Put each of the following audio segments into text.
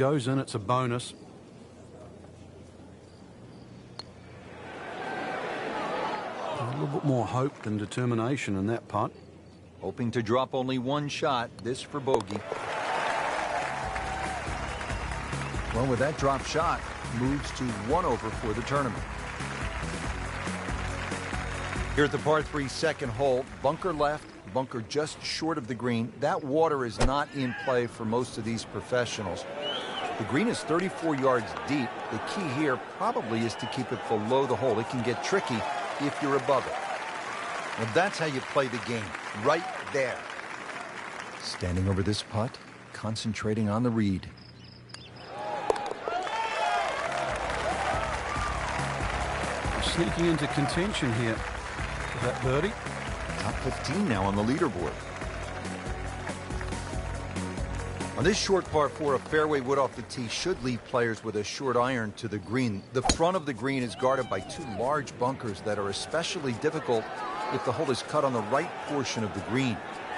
Goes in, it's a bonus. A little bit more hope than determination in that putt. Hoping to drop only one shot, this for bogey. Well, with that drop shot, moves to 1 over for the tournament. Here at the par 3 second hole, bunker left, bunker just short of the green. That water is not in play for most of these professionals. The green is 34 yards deep. The key here probably is to keep it below the hole. It can get tricky if you're above it. Well, that's how you play the game, right there. Standing over this putt, concentrating on the read. Sneaking into contention here for that birdie. Top 15 now on the leaderboard. On this short par 4, a fairway wood off the tee should leave players with a short iron to the green. The front of the green is guarded by 2 large bunkers that are especially difficult if the hole is cut on the right portion of the green.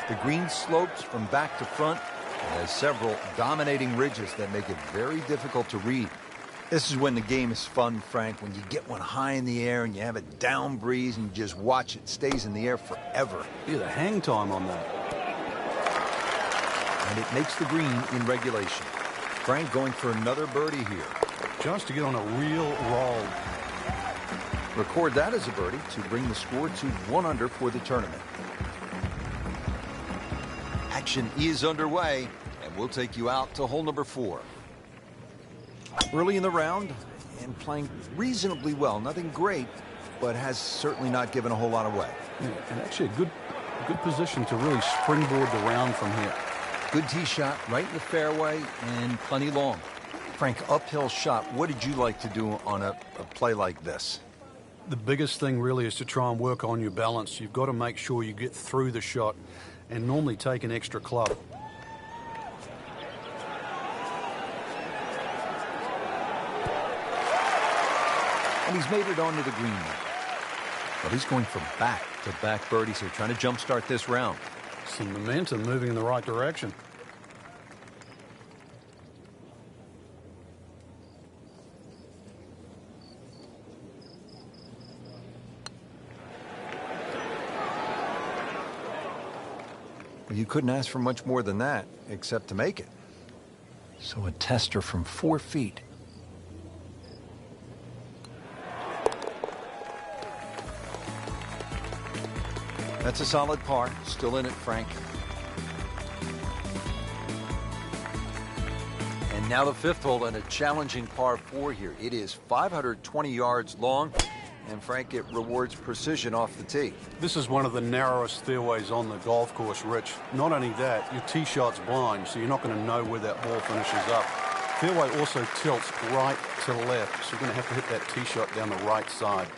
The green slopes from back to front and has several dominating ridges that make it very difficult to read. This is when the game is fun, Frank, when you get one high in the air and you have a down breeze and you just watch it stays in the air forever. Yeah, the hang time on that. And it makes the green in regulation. Frank going for another birdie here. Just to get on a real roll. Record that as a birdie to bring the score to 1 under for the tournament. Action is underway, and we'll take you out to hole number 4. Early in the round and playing reasonably well. Nothing great, but has certainly not given a whole lot away. Yeah, and actually a good position to really springboard the round from here. Good tee shot right in the fairway and plenty long. Frank, uphill shot. What did you like to do on a play like this? The biggest thing really is to try and work on your balance. You've got to make sure you get through the shot and normally take an extra club. And he's made it onto the green now. But he's going for back-to-back birdies here, trying to jumpstart this round. Some momentum moving in the right direction. You couldn't ask for much more than that, except to make it. So a tester from 4 feet. That's a solid par. Still in it, Frank. And now the 5th hole and a challenging par 4 here. It is 520 yards long. And, Frank, it rewards precision off the tee. This is one of the narrowest fairways on the golf course, Rich. Not only that, your tee shot's blind, so you're not going to know where that ball finishes up. Fairway also tilts right to left, so you're going to have to hit that tee shot down the right side.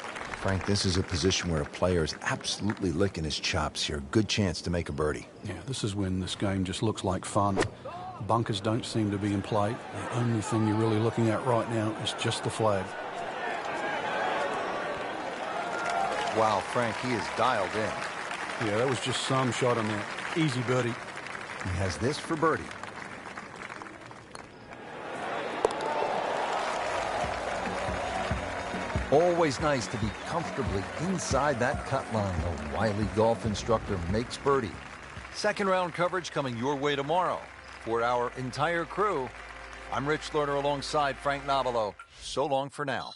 Frank, this is a position where a player is absolutely licking his chops here. Good chance to make a birdie. Yeah, this is when this game just looks like fun. Bunkers don't seem to be in play. The only thing you're really looking at right now is just the flag. Wow, Frank, he is dialed in. Yeah, that was just some shot on there. Easy birdie. He has this for birdie. Always nice to be comfortably inside that cut line. The wily golf instructor makes birdie. Second round coverage coming your way tomorrow. For our entire crew, I'm Rich Lerner alongside Frank Nobilo. So long for now.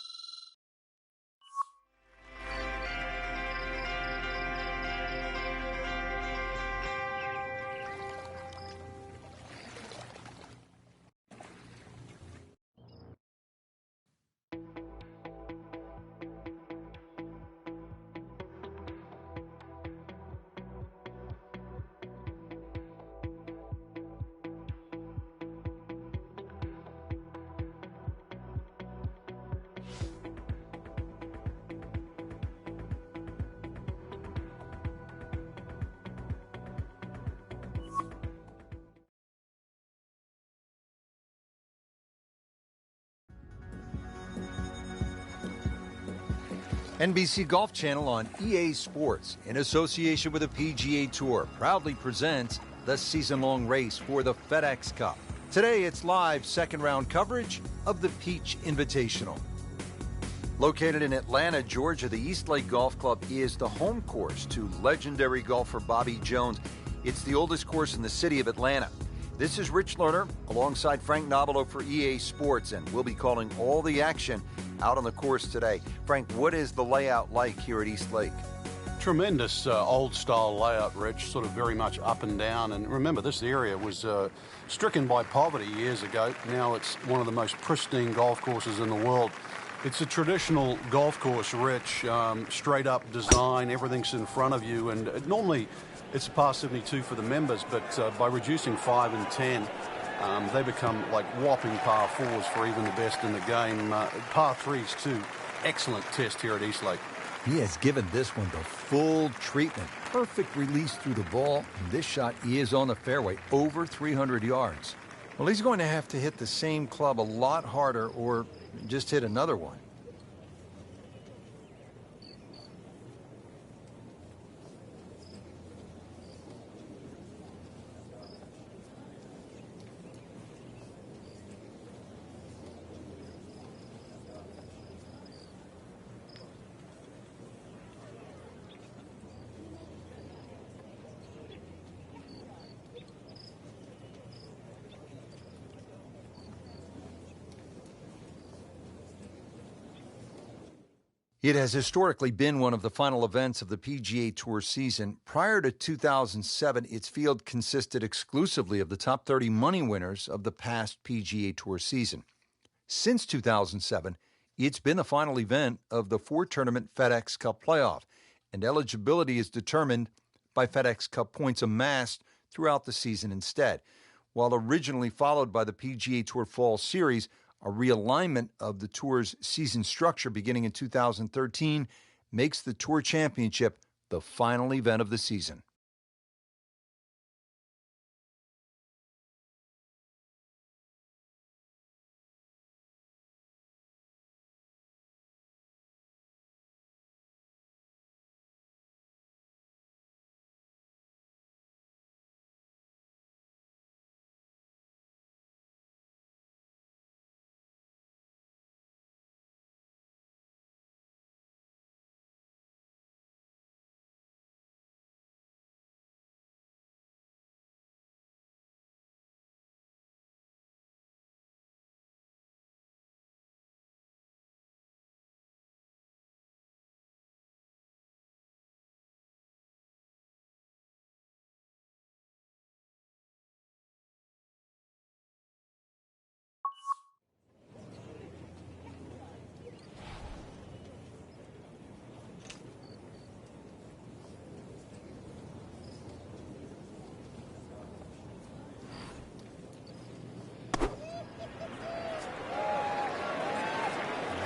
NBC Golf Channel on EA Sports, in association with the PGA Tour, proudly presents the season-long race for the FedEx Cup. Today, it's live second-round coverage of the Peach Invitational. Located in Atlanta, Georgia, the East Lake Golf Club is the home course to legendary golfer Bobby Jones. It's the oldest course in the city of Atlanta. This is Rich Lerner alongside Frank Nobilo for EA Sports, and we'll be calling all the action out on the course today. Frank, what is the layout like here at East Lake? Tremendous old-style layout, Rich, sort of very much up and down. And remember, this area was stricken by poverty years ago. Now it's one of the most pristine golf courses in the world. It's a traditional golf course, Rich, straight-up design. Everything's in front of you. And normally it's a par 72 for the members, but by reducing 5 and 10, they become like whopping par 4s for even the best in the game. Par 3s, too. Excellent test here at East Lake. He has given this one the full treatment. Perfect release through the ball. And this shot is on the fairway, over 300 yards. Well, he's going to have to hit the same club a lot harder or just hit another one. It has historically been one of the final events of the PGA Tour season. Prior to 2007, its field consisted exclusively of the top 30 money winners of the past PGA Tour season. Since 2007, it's been the final event of the 4-tournament FedEx Cup playoff, and eligibility is determined by FedEx Cup points amassed throughout the season instead. While originally followed by the PGA Tour Fall Series, a realignment of the Tour's season structure beginning in 2013 makes the Tour Championship the final event of the season.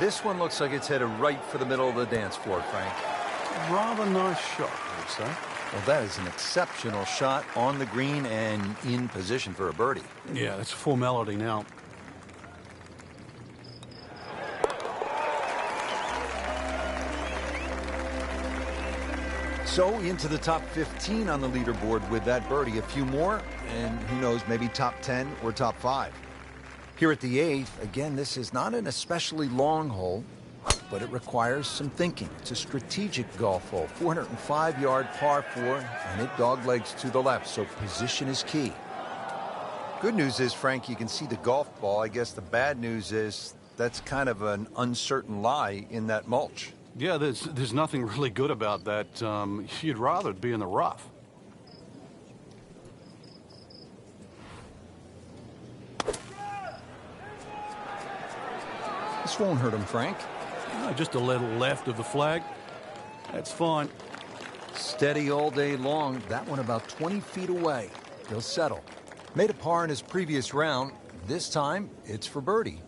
This one looks like it's headed right for the middle of the dance floor, Frank. Rather nice shot, I would say. Well, that is an exceptional shot on the green and in position for a birdie. Yeah, that's a formality now. So into the top 15 on the leaderboard with that birdie. A few more, and who knows, maybe top 10 or top 5. Here at the 8th, again, this is not an especially long hole, but it requires some thinking. It's a strategic golf hole, 405-yard par 4, and it doglegs to the left, so position is key. Good news is, Frank, you can see the golf ball. I guess the bad news is that's kind of an uncertain lie in that mulch. Yeah, there's nothing really good about that. You'd rather it be in the rough. This won't hurt him, Frank. Just a little left of the flag. That's fine. Steady all day long. That one about 20 feet away. He'll settle. Made a par in his previous round. This time, it's for birdie.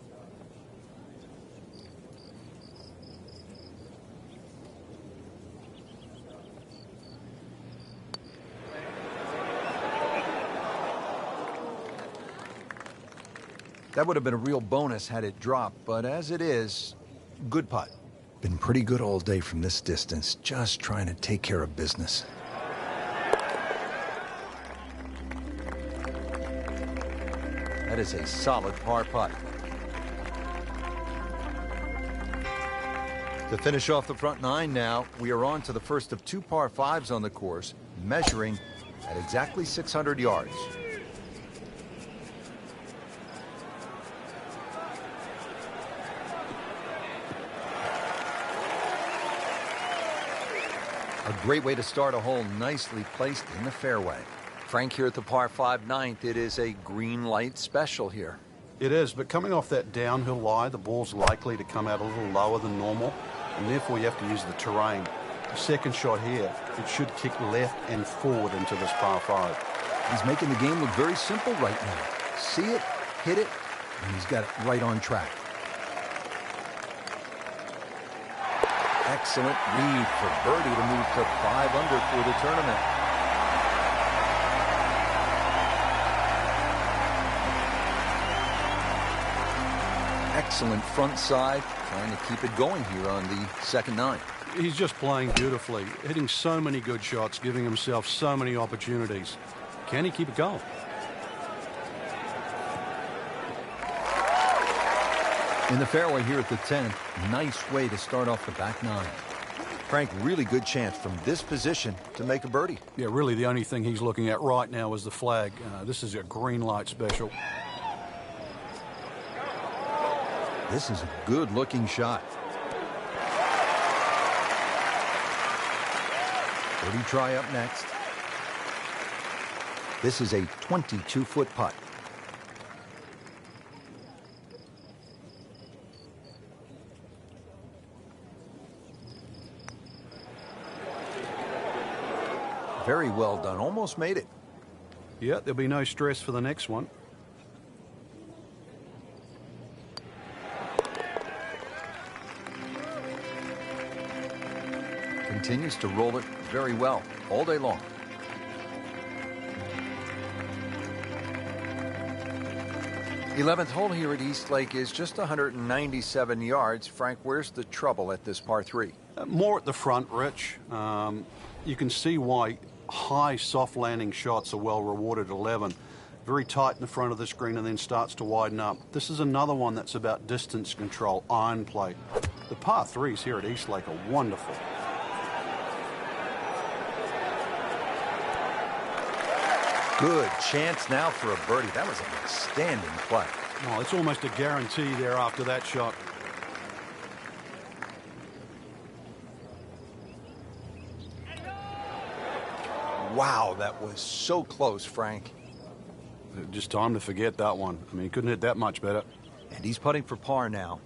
That would have been a real bonus had it dropped, but as it is, good putt. Been pretty good all day from this distance, just trying to take care of business. That is a solid par putt. To finish off the front nine now, we are on to the first of 2 par 5s on the course, measuring at exactly 600 yards. A great way to start a hole, nicely placed in the fairway. Frank, here at the par 5 ninth, it is a green light special here. It is, but coming off that downhill lie, the ball's likely to come out a little lower than normal, and therefore you have to use the terrain. The second shot here, it should kick left and forward into this par 5. He's making the game look very simple right now. See it, hit it, and he's got it right on track. Excellent read for birdie to move to 5 under for the tournament. Excellent front side, trying to keep it going here on the second nine. He's just playing beautifully, hitting so many good shots, giving himself so many opportunities. Can he keep it going? In the fairway here at the 10th, nice way to start off the back nine. Frank, really good chance from this position to make a birdie. Yeah, really the only thing he's looking at right now is the flag. This is a green light special. This is a good-looking shot. Birdie try up next. This is a 22-foot putt. Very well done. Almost made it. Yeah, there'll be no stress for the next one. Continues to roll it very well all day long. The 11th hole here at East Lake is just 197 yards. Frank, where's the trouble at this par 3? More at the front, Rich. You can see why high soft landing shots are well rewarded at 11. Very tight in the front of the screen and then starts to widen up. This is another one that's about distance control, iron play. The par 3s here at East Lake are wonderful. Good chance now for a birdie. That was an outstanding play. Oh, it's almost a guarantee there after that shot. Wow, that was so close, Frank. Just time to forget that one. I mean, he couldn't hit that much better. And he's putting for par now.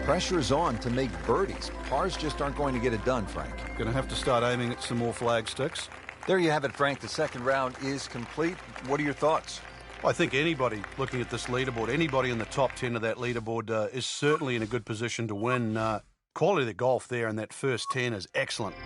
Pressure's on to make birdies. Pars just aren't going to get it done, Frank. Going to have to start aiming at some more flag sticks. There you have it, Frank. The second round is complete. What are your thoughts? I think anybody looking at this leaderboard, anybody in the top 10 of that leaderboard is certainly in a good position to win. Quality of the golf there in that first 10 is excellent.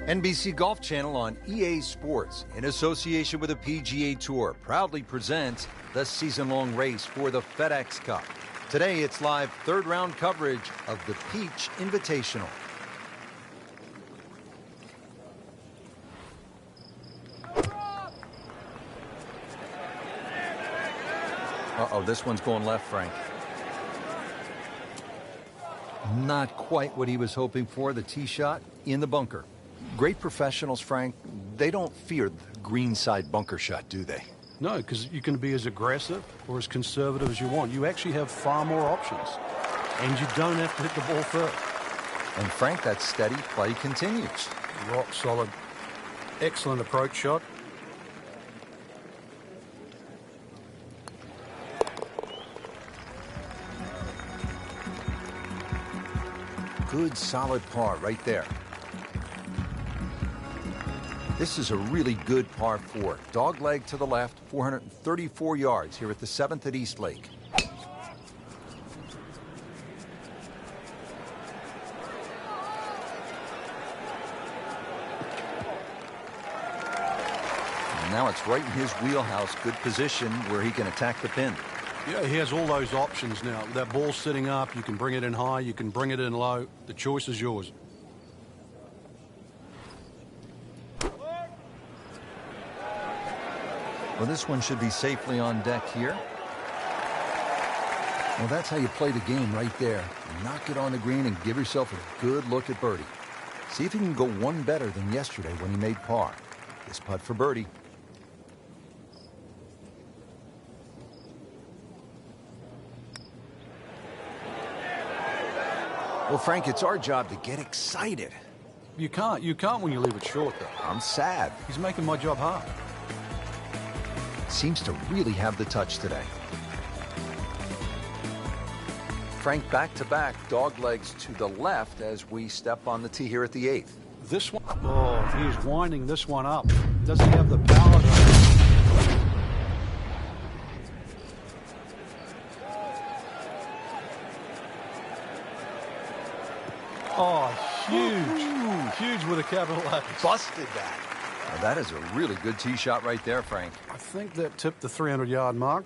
NBC Golf Channel on EA Sports, in association with the PGA Tour, proudly presents the season-long race for the FedEx Cup. Today, it's live third-round coverage of the Peach Invitational. Uh-oh, this one's going left, Frank. Not quite what he was hoping for. The tee shot in the bunker. Great professionals, Frank, they don't fear the greenside bunker shot, do they? No, because you can be as aggressive or as conservative as you want. You actually have far more options, and you don't have to hit the ball first. And Frank, that steady play continues. Rock solid. Excellent approach shot. good, solid par right there. This is a really good par 4. Dog leg to the left, 434 yards here at the 7th at East Lake. And now it's right in his wheelhouse. Good position where he can attack the pin. Yeah, he has all those options now. That ball's sitting up. You can bring it in high. You can bring it in low. The choice is yours. Well, this one should be safely on deck here. Well, that's how you play the game right there. Knock it on the green and give yourself a good look at birdie. See if you can go one better than yesterday when he made par. This putt for birdie. Well, Frank, it's our job to get excited. You can't when you leave it short, though. I'm sad. He's making my job hard. Seems to really have the touch today. Frank back-to-back, dog legs to the left as we step on the tee here at the 8th. This one, oh, he's winding this one up. Does he have the power though? Oh, huge. Huge with a capital H. Busted that. Now that is a really good tee shot right there, Frank. I think that tipped the 300-yard mark.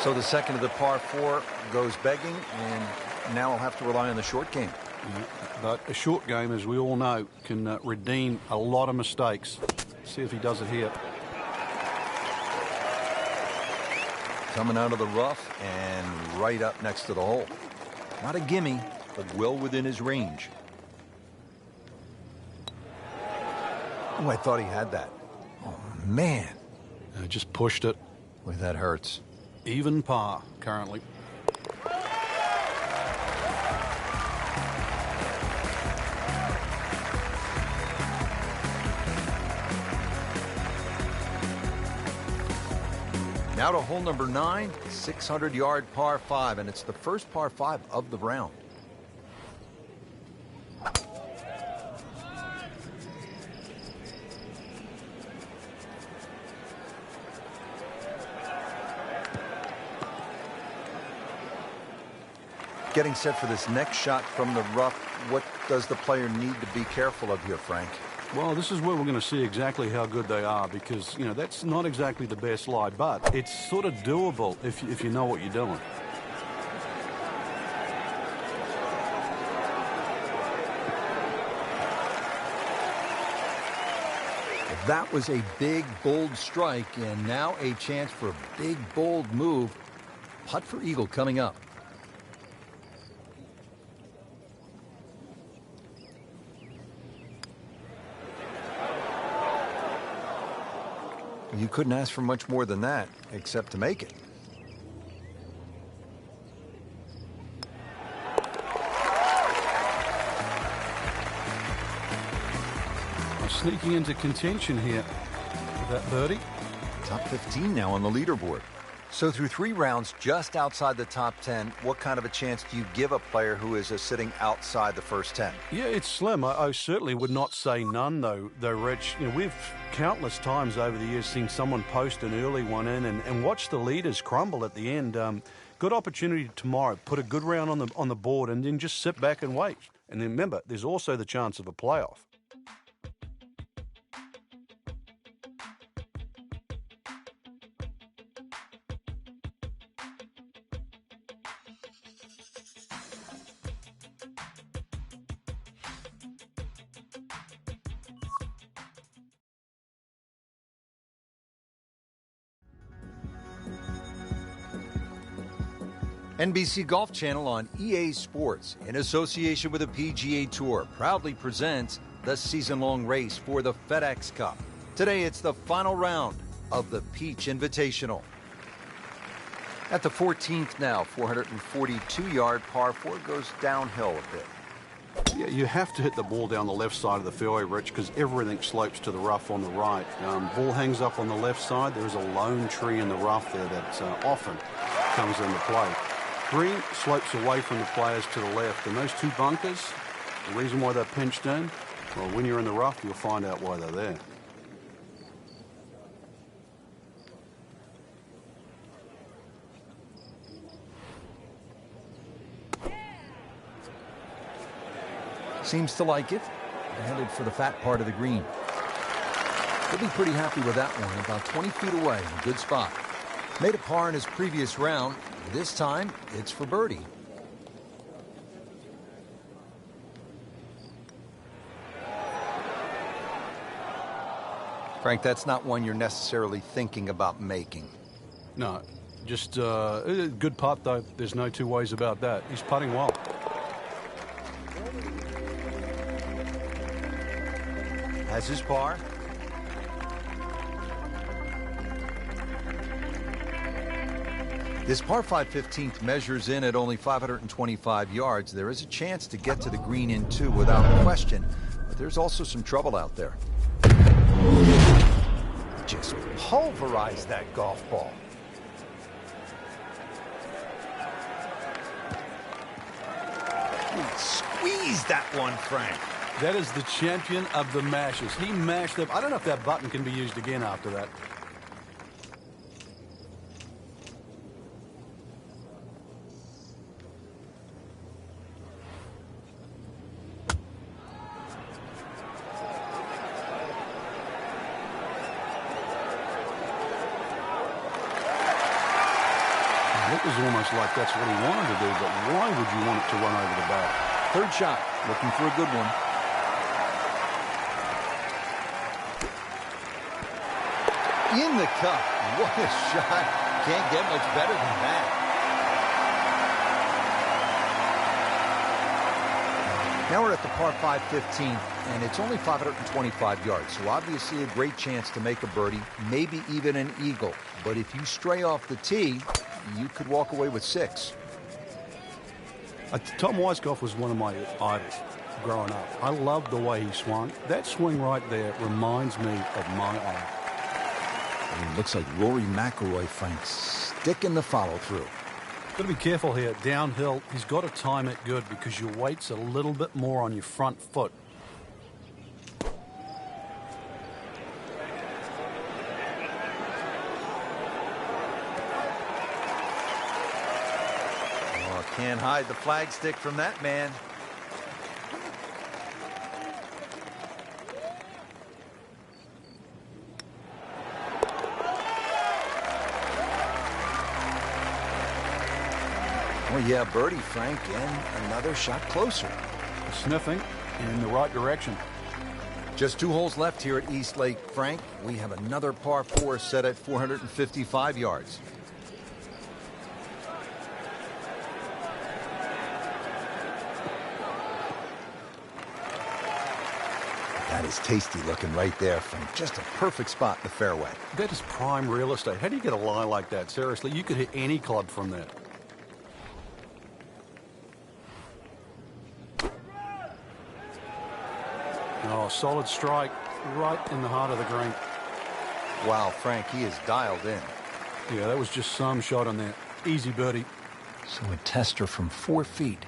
So the second of the par 4 goes begging, and now I'll have to rely on the short game. Yeah, but a short game, as we all know, can redeem a lot of mistakes. See if he does it here. Coming out of the rough and right up next to the hole. Not a gimme, but well within his range. Oh, I thought he had that. Oh, man. Just pushed it. Boy, that hurts. Even par currently. Now to hole number 9, 600-yard par 5, and it's the first par 5 of the round. Getting set for this next shot from the rough, what does the player need to be careful of here, Frank? Well, this is where we're going to see exactly how good they are because, you know, that's not exactly the best lie, but it's sort of doable if you know what you're doing. That was a big, bold strike, and now a chance for a big, bold move. Putt for eagle coming up. You couldn't ask for much more than that, except to make it. Sneaking into contention here with that birdie. Top 15 now on the leaderboard. So through 3 rounds, just outside the top 10, what kind of a chance do you give a player who is sitting outside the first 10? Yeah, it's slim. I certainly would not say none, though, Rich. You know, we've countless times over the years seen someone post an early one in and watch the leaders crumble at the end. Good opportunity tomorrow. Put a good round on the board and then just sit back and wait. And then remember, there's also the chance of a playoff. NBC Golf Channel on EA Sports, in association with the PGA Tour, proudly presents the season-long race for the FedEx Cup. Today, it's the final round of the Peach Invitational. At the 14th now, 442-yard par 4 goes downhill a bit. Yeah, you have to hit the ball down the left side of the fairway, Rich, because everything slopes to the rough on the right. Ball hangs up on the left side. There is a lone tree in the rough there that often comes into play. Green slopes away from the players to the left, and those two bunkers, the reason why they're pinched in, well, when you're in the rough, you'll find out why they're there. Seems to like it. Headed for the fat part of the green. He'll be pretty happy with that one. About 20 feet away. Good spot. Made a par in his previous round. This time, it's for birdie. Frank, that's not one you're necessarily thinking about making. No, just a good putt, though. There's no two ways about that. He's putting well. Has his par. This par 5 15th measures in at only 525 yards. There is a chance to get to the green in two without question, but there's also some trouble out there. Just pulverized that golf ball. Squeeze that one, Frank. That is the champion of the mashes. He mashed up. I don't know if that button can be used again after that. It was almost like that's what he wanted to do, but why would you want it to run over the back? Third shot, looking for a good one. In the cup. What a shot. Can't get much better than that. Now we're at the par 5 15th, and it's only 525 yards, so obviously a great chance to make a birdie, maybe even an eagle. But if you stray off the tee, you could walk away with 6. Tom Weisskopf was one of my idols growing up. I loved the way he swung. That swing right there reminds me of my eye. It looks like Rory McIlroy, Frank, sticking the follow-through. Got to be careful here. Downhill, he's got to time it good because your weight's a little bit more on your front foot. Oh, can't hide the flagstick from that man. Oh, yeah, birdie, Frank, and another shot closer. Sniffing in the right direction. Just 2 holes left here at East Lake, Frank. We have another par 4 set at 455 yards. That is tasty looking right there, Frank. Just a perfect spot in the fairway. That is prime real estate. How do you get a lie like that? Seriously, you could hit any club from that. Oh, solid strike right in the heart of the green. Wow, Frank, he is dialed in. Yeah, that was just some shot on that. Easy birdie. So a tester from 4 feet.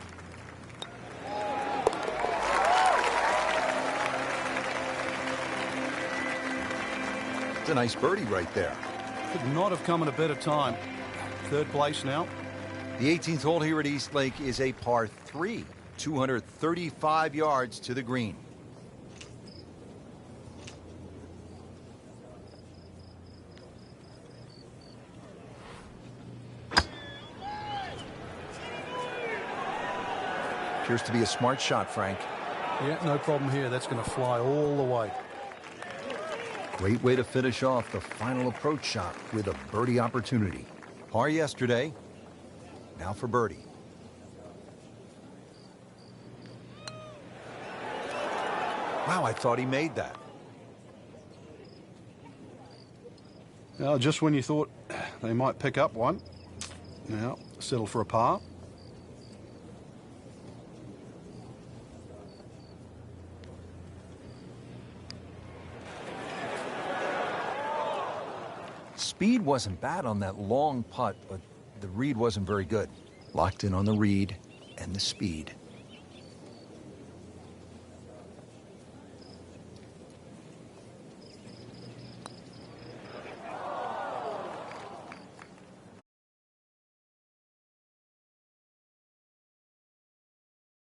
It's a nice birdie right there. Could not have come at a better time. Third place now. The 18th hole here at East Lake is a par 3. 235 yards to the green. Appears to be a smart shot, Frank. Yeah, no problem here. That's going to fly all the way. Great way to finish off the final approach shot with a birdie opportunity. Par yesterday, now for birdie. Wow, I thought he made that. Now, just when you thought they might pick up one, now settle for a par. speed wasn't bad on that long putt, but the read wasn't very good. Locked in on the read and the speed.